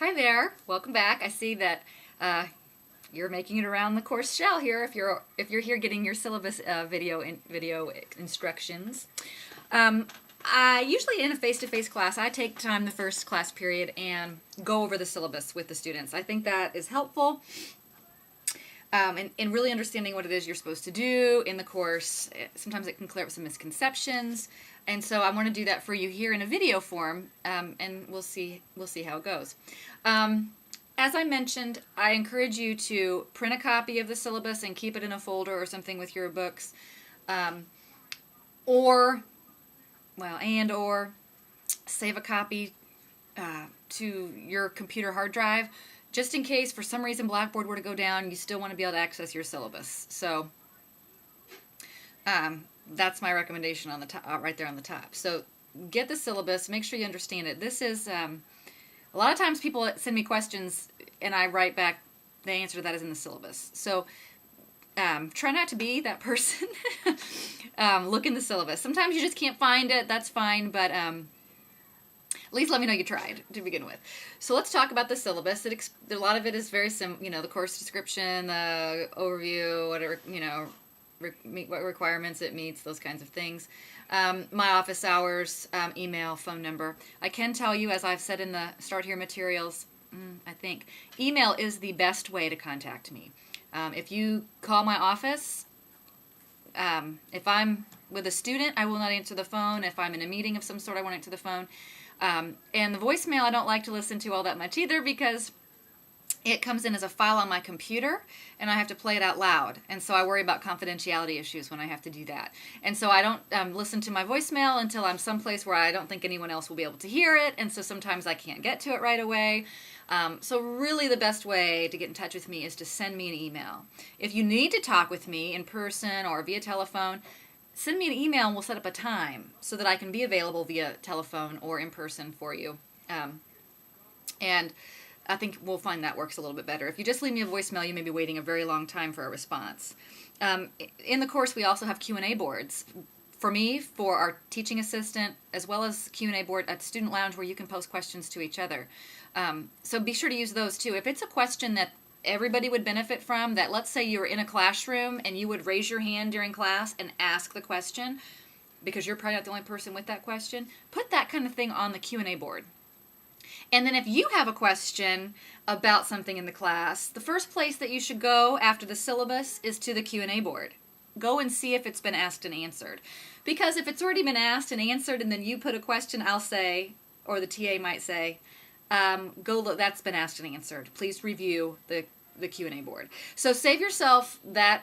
Hi there, welcome back. I see that you're making it around the course shell here. If you're here getting your syllabus video instructions. I usually in a face-to-face class, I take time the first class period and go over the syllabus with the students. I think that is helpful in really understanding what it is you're supposed to do in the course. Sometimes it can clear up some misconceptions, and so I want to do that for you here in a video form, and we'll see how it goes. As I mentioned, I encourage you to print a copy of the syllabus and keep it in a folder or something with your books, or save a copy to your computer hard drive, just in case for some reason Blackboard were to go down. You still want to be able to access your syllabus. So that's my recommendation on the top, right there on the top. So get the syllabus, make sure you understand it. This is a lot of times people send me questions and I write back the answer to that is in the syllabus. So try not to be that person. Look in the syllabus. Sometimes you just can't find it. That's fine, but at least let me know you tried to begin with. So let's talk about the syllabus. A lot of it is very simple. The course description, the overview, whatever, what requirements it meets, those kinds of things. My office hours, email, phone number. I can tell you, as I've said in the Start Here materials, I think, email is the best way to contact me. If you call my office, if I'm with a student, I will not answer the phone. If I'm in a meeting of some sort, I won't answer the phone. And the voicemail I don't like to listen to all that much either, because it comes in as a file on my computer and I have to play it out loud. And so I worry about confidentiality issues when I have to do that. And so I don't listen to my voicemail until I'm someplace where I don't think anyone else will be able to hear it. And so sometimes I can't get to it right away. So really the best way to get in touch with me is to send me an email. If you need to talk with me in person or via telephone, send me an email and we'll set up a time so that I can be available via telephone or in person for you. And I think we'll find that works a little bit better. If you just leave me a voicemail, you may be waiting a very long time for a response. In the course, we also have Q&A boards. For me, for our teaching assistant, as well as Q&A board at Student Lounge where you can post questions to each other. So be sure to use those too. If it's a question that everybody would benefit from, that let's say you were in a classroom and you would raise your hand during class and ask the question, because you're probably not the only person with that question, put that kind of thing on the Q&A board. And then if you have a question about something in the class, the first place that you should go after the syllabus is to the Q&A board. Go and see if it's been asked and answered. Because if it's already been asked and answered and then you put a question, I'll say, or the TA might say, go look, that's been asked and answered. Please review the Q&A board. So save yourself that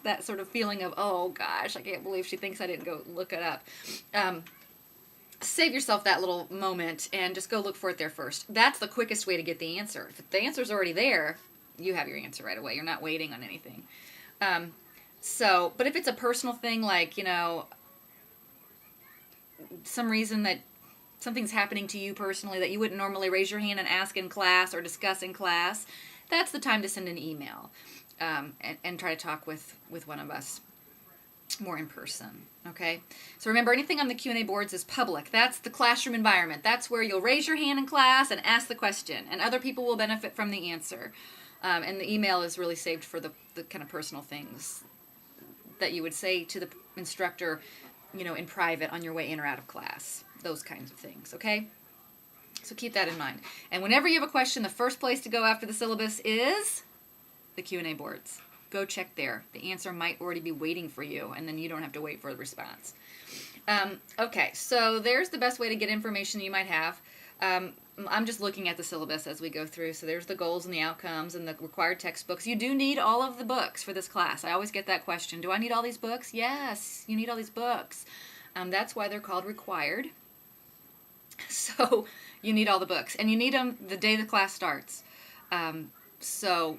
that sort of feeling of, oh gosh, I can't believe she thinks I didn't go look it up. Save yourself that little moment and just go look for it there first. That's the quickest way to get the answer. If the answer's already there, you have your answer right away. You're not waiting on anything. But if it's a personal thing, like, some reason that something's happening to you personally that you wouldn't normally raise your hand and ask in class or discuss in class, that's the time to send an email and try to talk with one of us more in person. Okay? So remember, anything on the Q&A boards is public. That's the classroom environment. That's where you'll raise your hand in class and ask the question, and other people will benefit from the answer. And the email is really saved for the kind of personal things that you would say to the instructor, in private on your way in or out of class. Those kinds of things, okay? So keep that in mind. And whenever you have a question, the first place to go after the syllabus is the Q&A boards. Go check there. The answer might already be waiting for you, and then you don't have to wait for the response. Okay, so there's the best way to get information you might have. I'm just looking at the syllabus as we go through. So there's the goals and the outcomes and the required textbooks. You do need all of the books for this class. I always get that question. Do I need all these books? Yes, you need all these books. That's why they're called required. So you need all the books. And you need them the day the class starts. So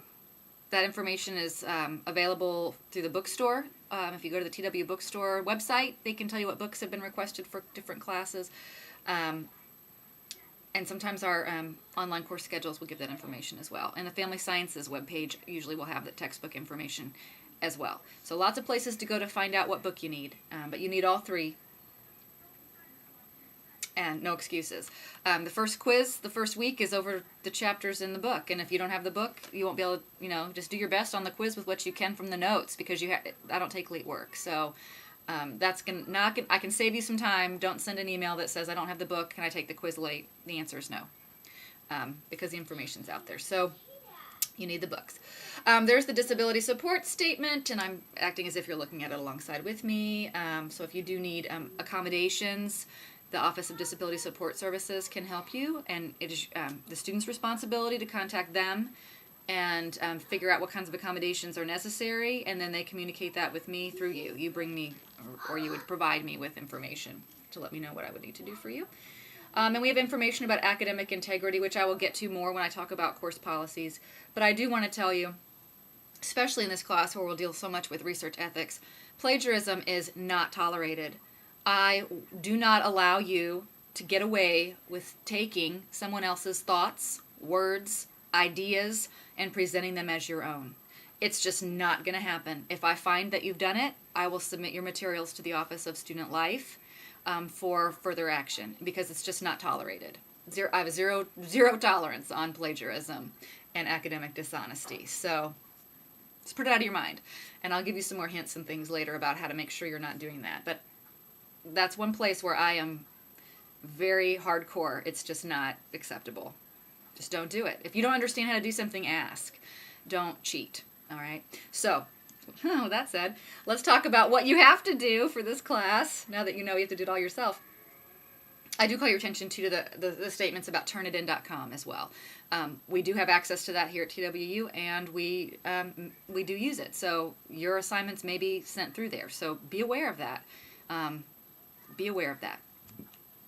that information is available through the bookstore. If you go to the TW bookstore website, they can tell you what books have been requested for different classes. And sometimes our online course schedules will give that information as well. And the Family Sciences webpage usually will have the textbook information as well. So lots of places to go to find out what book you need. But you need all three. And no excuses. The first quiz, the first week, is over the chapters in the book. And if you don't have the book, you won't be able to, just do your best on the quiz with what you can from the notes, because I don't take late work. So I can save you some time. Don't send an email that says, I don't have the book, can I take the quiz late? The answer is no, because the information's out there. So you need the books. There's the disability support statement, and I'm acting as if you're looking at it alongside with me. So if you do need accommodations, the Office of Disability Support Services can help you, and it is the student's responsibility to contact them and figure out what kinds of accommodations are necessary, and then they communicate that with me through you. You bring me, or you would provide me with information to let me know what I would need to do for you. And we have information about academic integrity, which I will get to more when I talk about course policies. But I do want to tell you, especially in this class where we'll deal so much with research ethics, plagiarism is not tolerated. I do not allow you to get away with taking someone else's thoughts, words, ideas, and presenting them as your own. It's just not going to happen. If I find that you've done it, I will submit your materials to the Office of Student Life for further action, because it's just not tolerated. I have a zero tolerance on plagiarism and academic dishonesty. So just put it out of your mind. And I'll give you some more hints and things later about how to make sure you're not doing that. But that's one place where I am very hardcore. It's just not acceptable. Just don't do it. If you don't understand how to do something, ask. Don't cheat. All right? So, that said, let's talk about what you have to do for this class, now that you know you have to do it all yourself. I do call your attention to the statements about turnitin.com as well. We do have access to that here at TWU, and we do use it. So your assignments may be sent through there. So be aware of that. Be aware of that.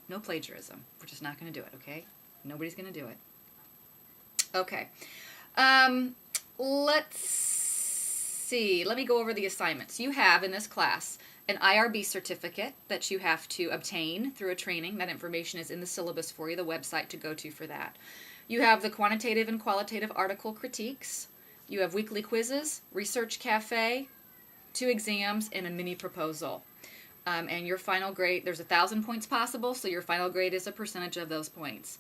No plagiarism. We're just not going to do it, okay? Nobody's going to do it. Okay. Let's see. Let me go over the assignments. You have in this class an IRB certificate that you have to obtain through a training. That information is in the syllabus for you, the website to go to for that. You have the quantitative and qualitative article critiques. You have weekly quizzes, research cafe, 2 exams, and a mini proposal. And your final grade, there's 1,000 points possible, so your final grade is a percentage of those points.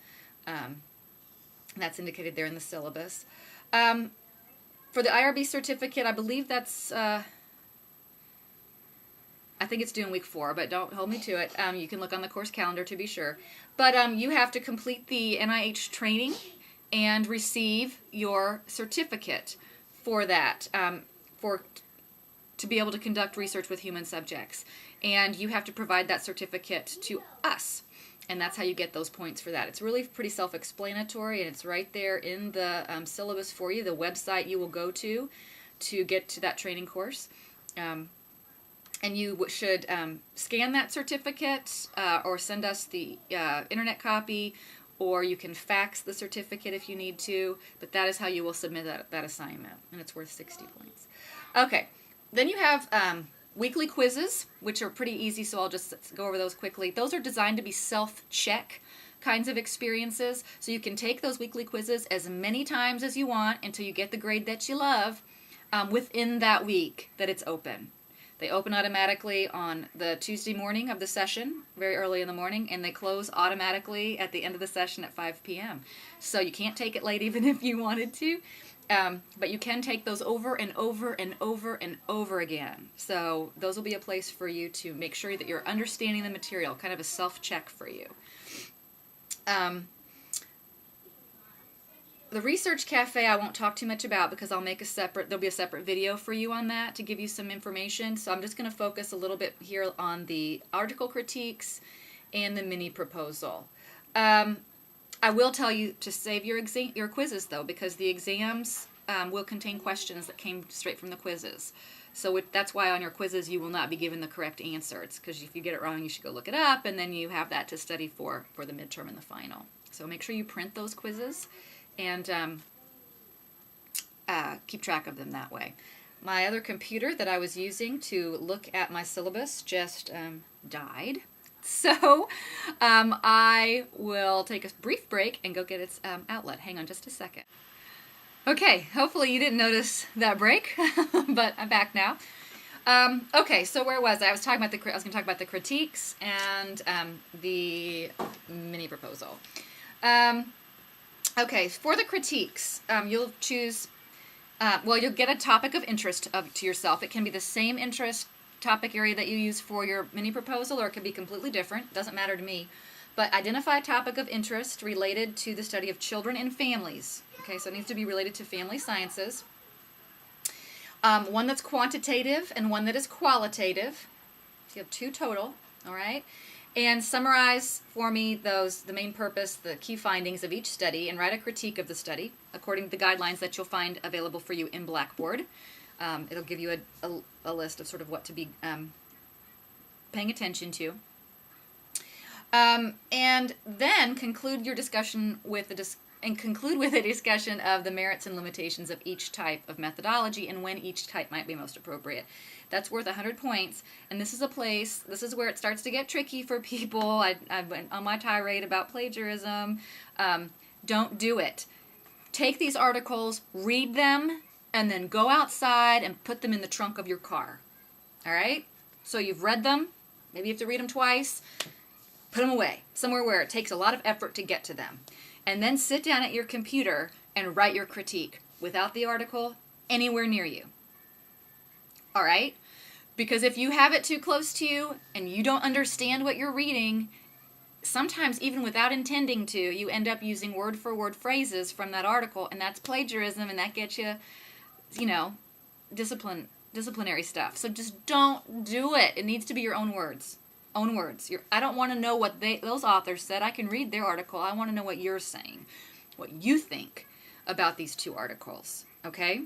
That's indicated there in the syllabus. For the IRB certificate, I believe that's, I think it's due in week 4, but don't hold me to it. You can look on the course calendar to be sure. But you have to complete the NIH training and receive your certificate for that, to be able to conduct research with human subjects. And you have to provide that certificate to us. And that's how you get those points for that. It's really pretty self-explanatory, and it's right there in the syllabus for you, the website you will go to get to that training course. And you should scan that certificate or send us the internet copy, or you can fax the certificate if you need to, but that is how you will submit that assignment, and it's worth 60 points. Okay, then you have weekly quizzes, which are pretty easy, so I'll just go over those quickly. Those are designed to be self-check kinds of experiences, so you can take those weekly quizzes as many times as you want until you get the grade that you love within that week that it's open. They open automatically on the Tuesday morning of the session, very early in the morning, and they close automatically at the end of the session at 5 p.m. So you can't take it late even if you wanted to. But you can take those over and over and over and over again. So those will be a place for you to make sure that you're understanding the material, kind of a self-check for you. The Research Cafe I won't talk too much about because I'll make there'll be a separate video for you on that to give you some information. So I'm just going to focus a little bit here on the article critiques and the mini proposal. I will tell you to save your quizzes, though, because the exams will contain questions that came straight from the quizzes. So that's why on your quizzes you will not be given the correct answer. It's because if you get it wrong, you should go look it up, and then you have that to study for the midterm and the final. So make sure you print those quizzes and keep track of them that way. My other computer that I was using to look at my syllabus just died. So I will take a brief break and go get its outlet. Hang on just a second. Okay, hopefully you didn't notice that break, but I'm back now. Okay, so where was I? I was going to talk about the critiques and the mini proposal. Okay, for the critiques, you'll choose. You'll get a topic of interest to yourself. It can be the same interest topic area that you use for your mini proposal, or it could be completely different. Doesn't matter to me. But identify a topic of interest related to the study of children and families. Okay, so it needs to be related to family sciences. One that's quantitative and one that is qualitative. So you have 2 total, all right? And summarize for me the main purpose, the key findings of each study, and write a critique of the study according to the guidelines that you'll find available for you in Blackboard. It'll give you a list of sort of what to be paying attention to. And then conclude your discussion with a discussion of the merits and limitations of each type of methodology and when each type might be most appropriate. That's worth 100 points, and this is where it starts to get tricky for people. I went on my tirade about plagiarism. Don't do it. Take these articles, read them, and then go outside and put them in the trunk of your car. All right? So you've read them. Maybe you have to read them twice. Put them away, somewhere where it takes a lot of effort to get to them. And then sit down at your computer and write your critique without the article anywhere near you. All right? Because if you have it too close to you and you don't understand what you're reading, sometimes even without intending to, you end up using word-for-word phrases from that article, and that's plagiarism, and that gets you, disciplinary stuff. So just don't do it. It needs to be your own words. Own words. I don't want to know what those authors said. I can read their article. I want to know what you're saying, what you think about these 2 articles. Okay?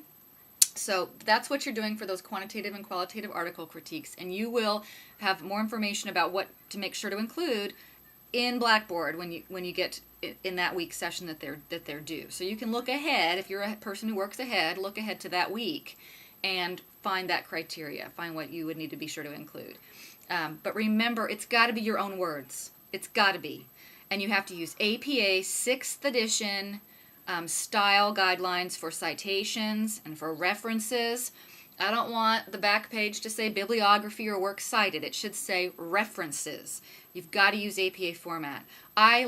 So that's what you're doing for those quantitative and qualitative article critiques, and you will have more information about what to make sure to include in Blackboard when you get in that week's session that they're due. So you can look ahead. If you're a person who works ahead, look ahead to that week and find that criteria. Find what you would need to be sure to include. But remember, it's got to be your own words. It's got to be. And you have to use APA 6th edition style guidelines for citations and for references. I don't want the back page to say bibliography or works cited. It should say references. You've got to use APA format. I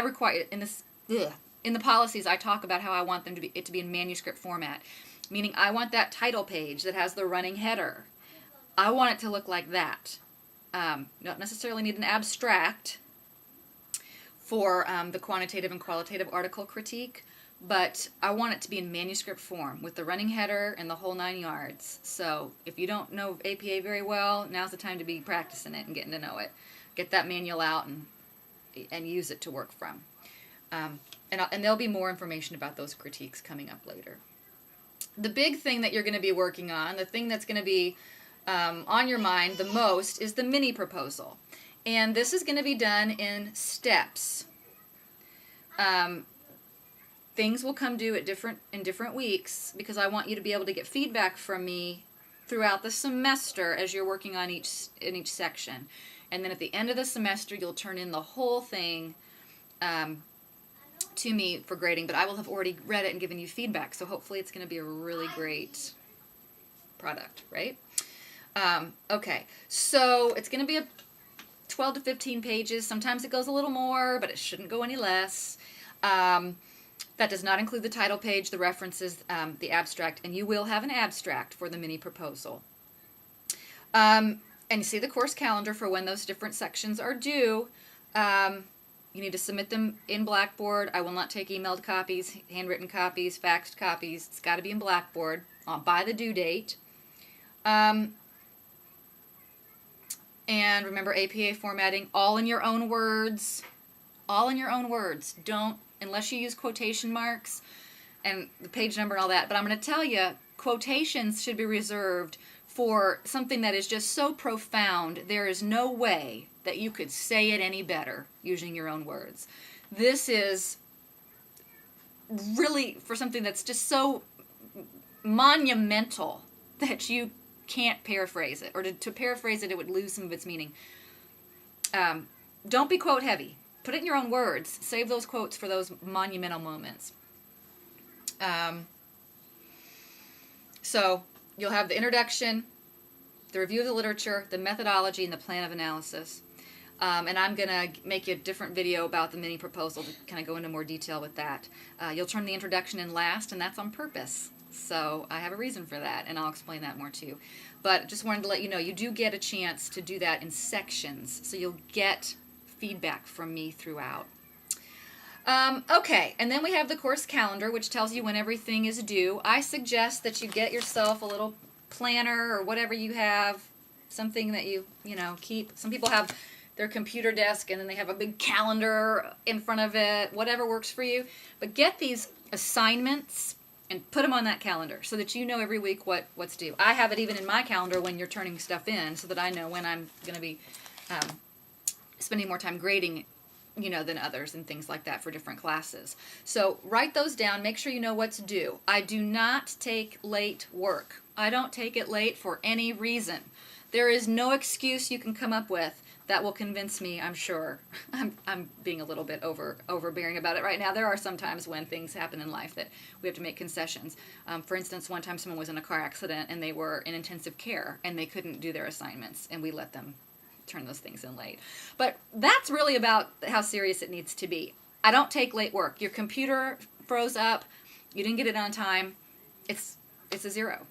require in the policies. I talk about how I want it to be in manuscript format, meaning I want that title page that has the running header. I want it to look like that. You don't necessarily need an abstract for the quantitative and qualitative article critique, but I want it to be in manuscript form with the running header and the whole 9 yards. So if you don't know APA very well, now's the time to be practicing it and getting to know it. Get that manual out and use it to work from. And there'll be more information about those critiques coming up later. The big thing that you're going to be working on, the thing that's going to be on your mind the most, is the mini proposal. And this is going to be done in steps. Things will come due in different weeks because I want you to be able to get feedback from me throughout the semester as you're working on each section. And then at the end of the semester, you'll turn in the whole thing to me for grading. But I will have already read it and given you feedback. So hopefully it's going to be a really great product, right? Okay, so it's going to be 12 to 15 pages. Sometimes it goes a little more, but it shouldn't go any less. That does not include the title page, the references, the abstract, and you will have an abstract for the mini proposal. And you see the course calendar for when those different sections are due. You need to submit them in Blackboard. I will not take emailed copies, handwritten copies, faxed copies. It's got to be in Blackboard by the due date. And remember APA formatting, all in your own words. All in your own words. Don't, unless you use quotation marks and the page number and all that. But I'm going to tell you, quotations should be reserved for something that is just so profound. There is no way that you could say it any better using your own words. This is really for something that's just so monumental that you can't paraphrase it, or to paraphrase it, it would lose some of its meaning. Don't be quote heavy. Put it in your own words. Save those quotes for those monumental moments. So you'll have the introduction, the review of the literature, the methodology, and the plan of analysis. And I'm going to make you a different video about the mini proposal to kind of go into more detail with that. You'll turn the introduction in last, and that's on purpose. So I have a reason for that, and I'll explain that more too. But just wanted to let you know, you do get a chance to do that in sections, so you'll get feedback from me throughout. Okay, and then we have the course calendar, which tells you when everything is due. I suggest that you get yourself a little planner or whatever you have, something that you keep. Some people have their computer desk and then they have a big calendar in front of it, whatever works for you. But get these assignments and put them on that calendar so that you know every week what's due. I have it even in my calendar when you're turning stuff in so that I know when I'm going to be spending more time grading than others and things like that for different classes. So write those down. Make sure you know what's due. I do not take late work. I don't take it late for any reason. There is no excuse you can come up with that will convince me, I'm sure. I'm being a little bit overbearing about it right now. There are some times when things happen in life that we have to make concessions. For instance, one time someone was in a car accident and they were in intensive care and they couldn't do their assignments and we let them turn those things in late. But that's really about how serious it needs to be. I don't take late work. Your computer froze up, you didn't get it on time, it's a zero.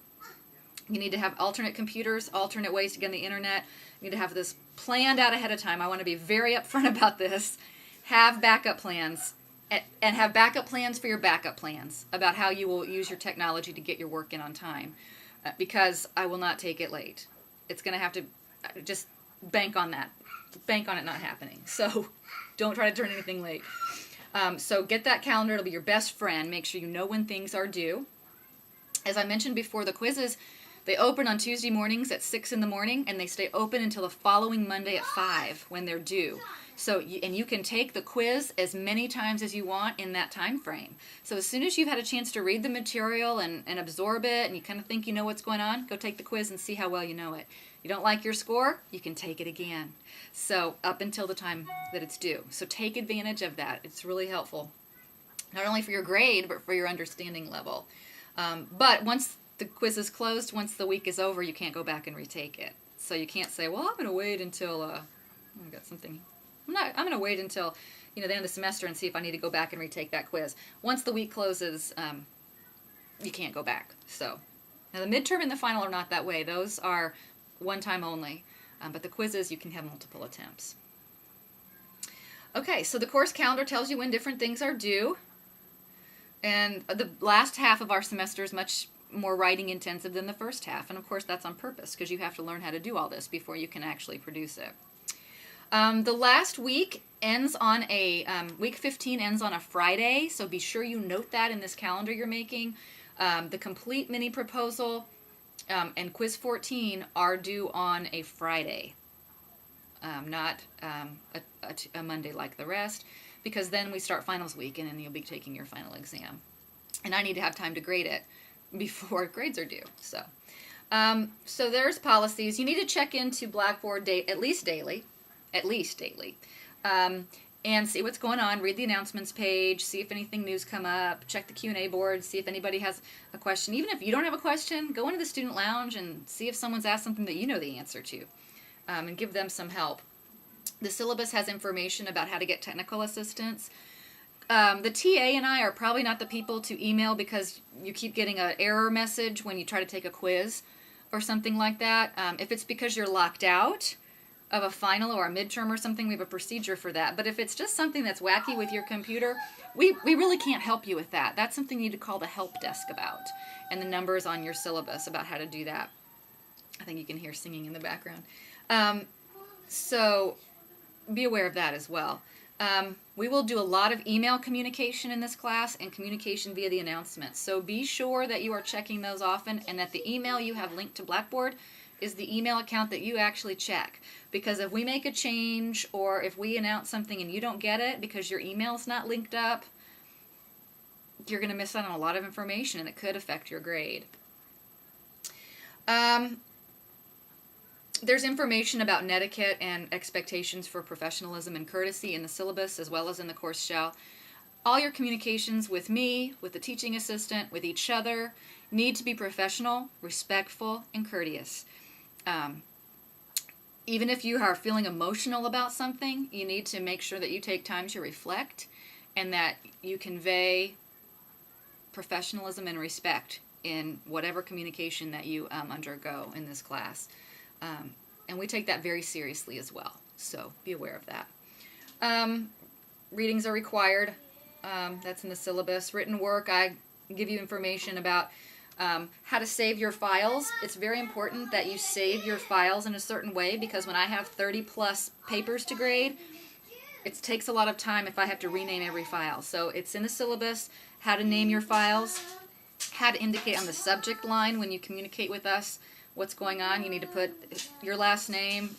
You need to have alternate computers, alternate ways to get on the internet. You need to have this planned out ahead of time. I want to be very upfront about this. Have backup plans and have backup plans for your backup plans about how you will use your technology to get your work in on time because I will not take it late. It's going to have to just bank on that. Bank on it not happening. So don't try to turn anything late. So get that calendar. It'll be your best friend. Make sure you know when things are due. As I mentioned before, the quizzes, they open on Tuesday mornings at 6 in the morning, and they stay open until the following Monday at 5 when they're due. So, you can take the quiz as many times as you want in that time frame. So as soon as you've had a chance to read the material and absorb it, and you kind of think you know what's going on, go take the quiz and see how well you know it. You don't like your score, you can take it again. So up until the time that it's due. So take advantage of that. It's really helpful, not only for your grade, but for your understanding level. But once the quiz is closed, once the week is over, you can't go back and retake it. So you can't say, well, I'm going to wait until, I got something. I'm going to wait until, the end of the semester and see if I need to go back and retake that quiz. Once the week closes, you can't go back. So now the midterm and the final are not that way. Those are one time only. But the quizzes, you can have multiple attempts. Okay, so the course calendar tells you when different things are due. And the last half of our semester is much more writing intensive than the first half. And of course that's on purpose because you have to learn how to do all this before you can actually produce it. The last week ends on week 15 ends on a Friday, so be sure you note that in this calendar you're making. The complete mini proposal and quiz 14 are due on a Friday, not a Monday like the rest, because then we start finals week and then you'll be taking your final exam. And I need to have time to grade it before grades are due. So there's policies. You need to check into Blackboard at least daily, and see what's going on. Read the announcements page, see if anything new's come up, check the Q&A board, see if anybody has a question. Even if you don't have a question, go into the student lounge and see if someone's asked something that you know the answer to, and give them some help. The syllabus has information about how to get technical assistance. The TA and I are probably not the people to email because you keep getting an error message when you try to take a quiz or something like that. If it's because you're locked out of a final or a midterm or something, we have a procedure for that. But if it's just something that's wacky with your computer, we really can't help you with that. That's something you need to call the help desk about. And the number is on your syllabus about how to do that. I think you can hear singing in the background. So be aware of that as well. We will do a lot of email communication in this class and communication via the announcements. So be sure that you are checking those often and that the email you have linked to Blackboard is the email account that you actually check. Because if we make a change or if we announce something and you don't get it because your email's not linked up, you're going to miss out on a lot of information and it could affect your grade. There's information about netiquette and expectations for professionalism and courtesy in the syllabus as well as in the course shell. All your communications with me, with the teaching assistant, with each other, need to be professional, respectful, and courteous. Even if you are feeling emotional about something, you need to make sure that you take time to reflect and that you convey professionalism and respect in whatever communication that you undergo in this class. And we take that very seriously as well, so be aware of that. Readings are required. That's in the syllabus. Written work, I give you information about how to save your files. It's very important that you save your files in a certain way, because when I have 30 plus papers to grade, it takes a lot of time if I have to rename every file. So it's in the syllabus, how to name your files, how to indicate on the subject line when you communicate with us what's going on. You need to put your last name,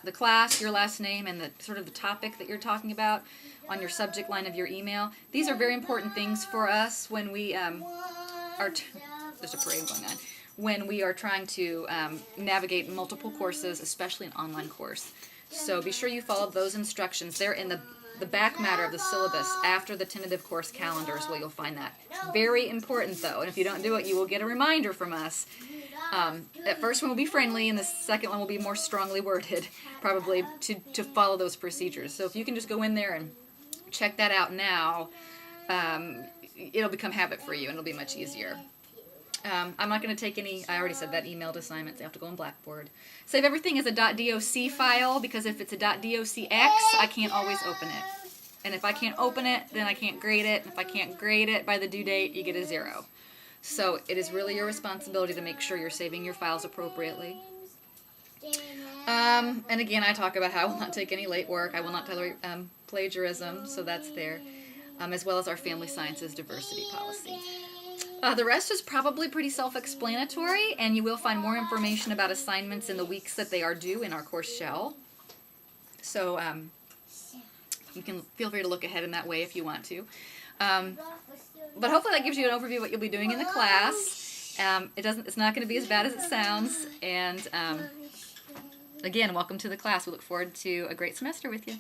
the class, your last name, and the sort of the topic that you're talking about on your subject line of your email. These are very important things for us when we there's a parade going on, when we are trying to navigate multiple courses, especially an online course. So be sure you follow those instructions. They're in the back matter of the syllabus after the tentative course calendar is where you'll find that. Very important though, and if you don't do it, you will get a reminder from us. That first one will be friendly, and the second one will be more strongly worded, probably to follow those procedures. So if you can just go in there and check that out now, it'll become habit for you and it'll be much easier. I'm not going to take any, I already said that, emailed assignments. They have to go on Blackboard. Save everything as a .doc file, because if it's a .docx, I can't always open it. And if I can't open it, then I can't grade it. And if I can't grade it by the due date, you get a 0. So it is really your responsibility to make sure you're saving your files appropriately. And again, I talk about how I will not take any late work. I will not tolerate plagiarism, so that's there. As well as our family sciences diversity policy. The rest is probably pretty self-explanatory, and you will find more information about assignments in the weeks that they are due in our course shell. So you can feel free to look ahead in that way if you want to. But hopefully that gives you an overview of what you'll be doing in the class. It's not going to be as bad as it sounds. And again, welcome to the class. We look forward to a great semester with you.